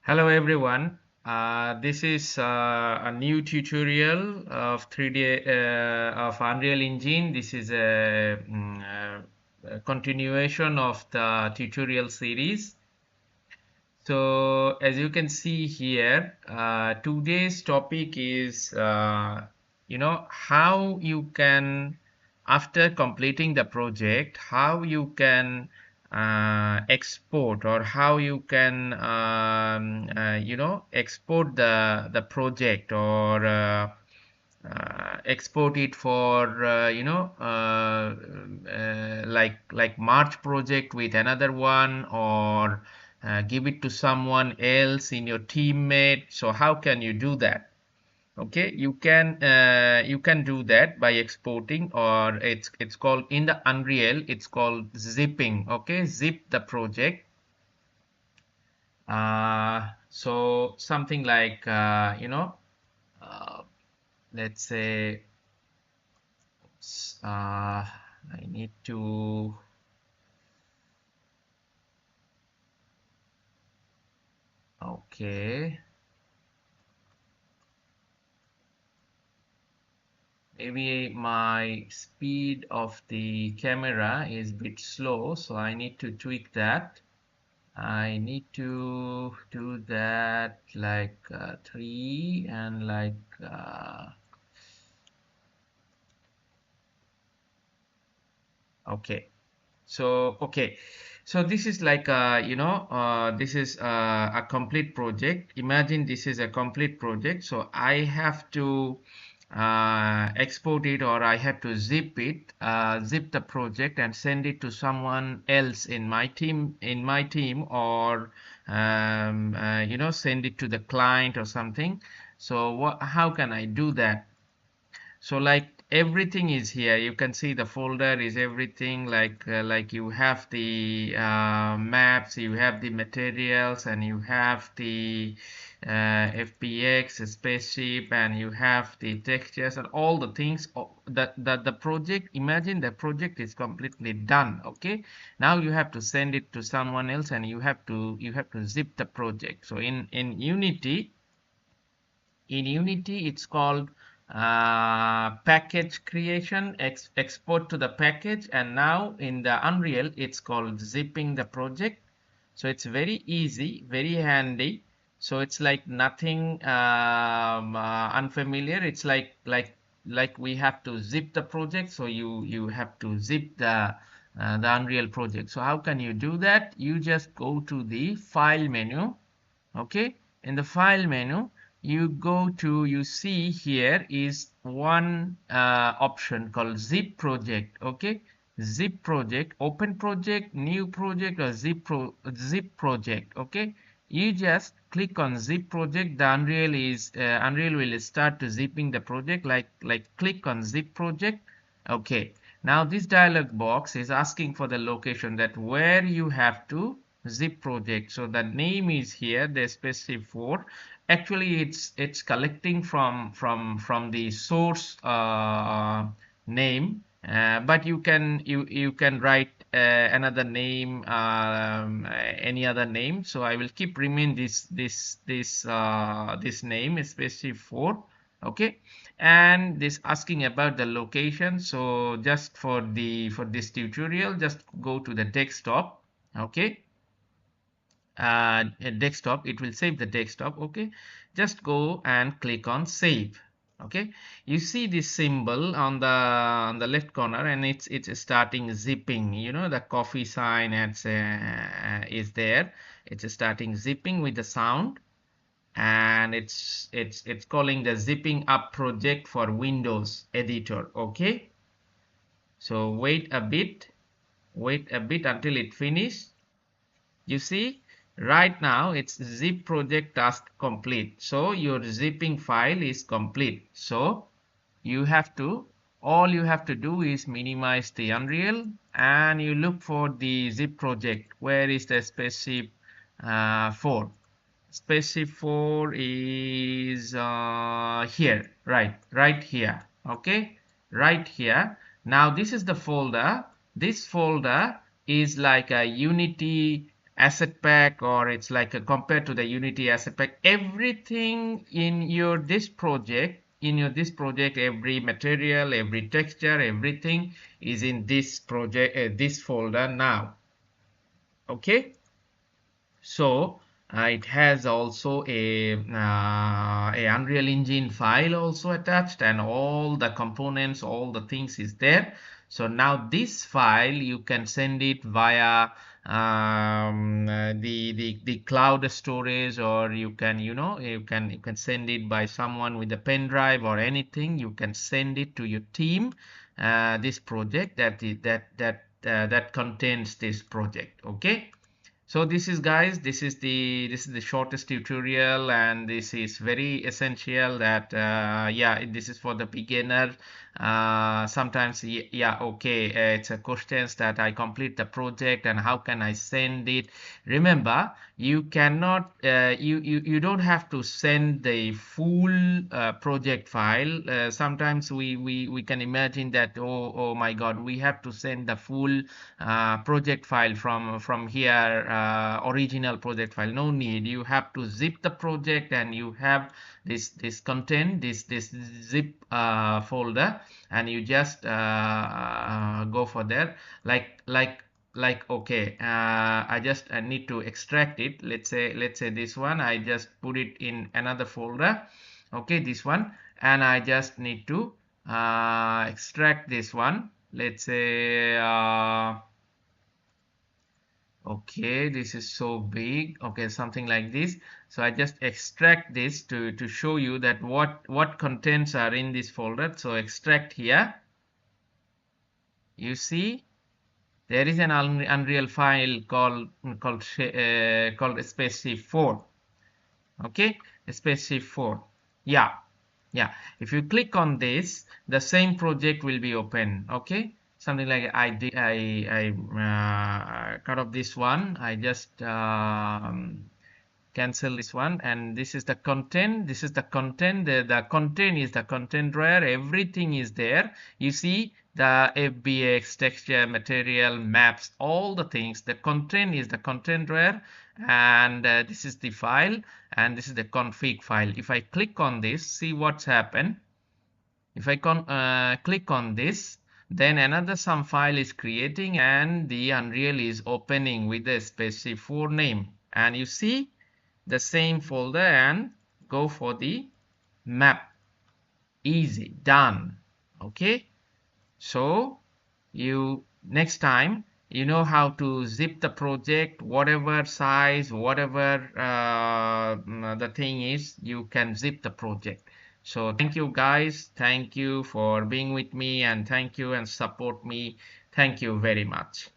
Hello everyone. This is a new tutorial of 3D of Unreal Engine. This is a continuation of the tutorial series. So as you can see here, today's topic is how you can, after completing the project, how you can export, or how you can export the project, or export it for like March project with another one, or give it to someone else in your teammate. So how can you do that? Okay, you can do that by exporting, or it's called, in the Unreal, it's called zipping. Okay, zip the project. So something like uh, let's say I need to, okay, maybe my speed of the camera is a bit slow, so I need to tweak that. I need to do that like 3 and like okay. So this is like this is a complete project. Imagine this is a complete project. So I have to export it, or I have to zip it, zip the project and send it to someone else in my team, or send it to the client or something. So how can I do that? So like everything is here. You can see the folder is everything, like you have the maps, you have the materials, and you have the FPX spaceship, and you have the textures and all the things. The project, imagine the project is completely done. Okay, now you have to send it to someone else, and you have to zip the project. So in Unity, it's called package creation, export to the package, and now in the Unreal, it's called zipping the project. So it's very easy, very handy. So it's like nothing unfamiliar. It's like we have to zip the project. So you have to zip the Unreal project. So how can you do that? You just go to the File menu. Okay, in the File menu, you see here is one option called zip project. Okay, zip project, open project, new project, or zip project. Okay, you just click on zip project. The Unreal will start to zipping the project. Like click on zip project. Okay, now this dialog box is asking for the location, that where you have to zip project. So the name is here, the specific for. Actually, it's collecting from the source name, but you can write another name, any other name. So I will keep remain this name, specific for. Okay, and this asking about the location. So just for this tutorial, just go to the desktop. Okay, desktop, it will save the desktop. Okay, just go and click on save. Okay, you see this symbol on the left corner, and it's starting zipping. The coffee sign is there. It's starting zipping with the sound, and it's calling the zipping up project for Windows editor. Okay, so wait a bit until it finishes. You see, right now it's zip project task complete. So your zipping file is complete. So all you have to do is minimize the Unreal, and you look for the zip project. Where is the spaceship 4? Spaceship 4 is here, right here. Okay, right here. Now this is the folder. This folder is like a Unity asset pack, or it's like a, compared to the Unity asset pack, everything in your this project, every material, every texture, everything is in this project, this folder now. Okay. So it has also a Unreal Engine file also attached, and all the components, all the things is there. So now this file you can send it via the cloud storage, or you can, you can send it by someone with a pen drive or anything. You can send it to your team, this project that contains this project. Okay. So this is, guys, this is the shortest tutorial, and this is very essential that yeah, this is for the beginner. Sometimes, yeah, okay, it's a questions that I complete the project and how can I send it. Remember, you cannot you don't have to send the full project file. Sometimes we can imagine that, oh my god, we have to send the full project file from here, original project file. No need. You have to zip the project, and you have this content, this zip folder, and you just go for that, like okay, I need to extract it. Let's say this one, I just put it in another folder. Okay, this one, and I just need to extract this one. Let's say okay, this is so big. Okay, something like this. So I just extract this to show you that what contents are in this folder. So extract here. You see there is an Unreal file called spaceship 4. Okay, spaceship 4. Yeah, yeah. If you click on this, the same project will be open. Okay, something like I cut off this one. I just cancel this one, and this is the content. This is the content. The content is the content drawer. Everything is there. You see the FBX, texture, material, maps, all the things. The content is the content drawer, and this is the file, and this is the config file. If I click on this, see what's happened. If I click on this, then another some file is creating, and the Unreal is opening with the specific 4 name. And you see the same folder, and go for the map. Easy, done. Okay. So you, next time, you know how to zip the project, whatever size, whatever the thing is, you can zip the project. So thank you, guys. Thank you for being with me, and thank you and support me. Thank you very much.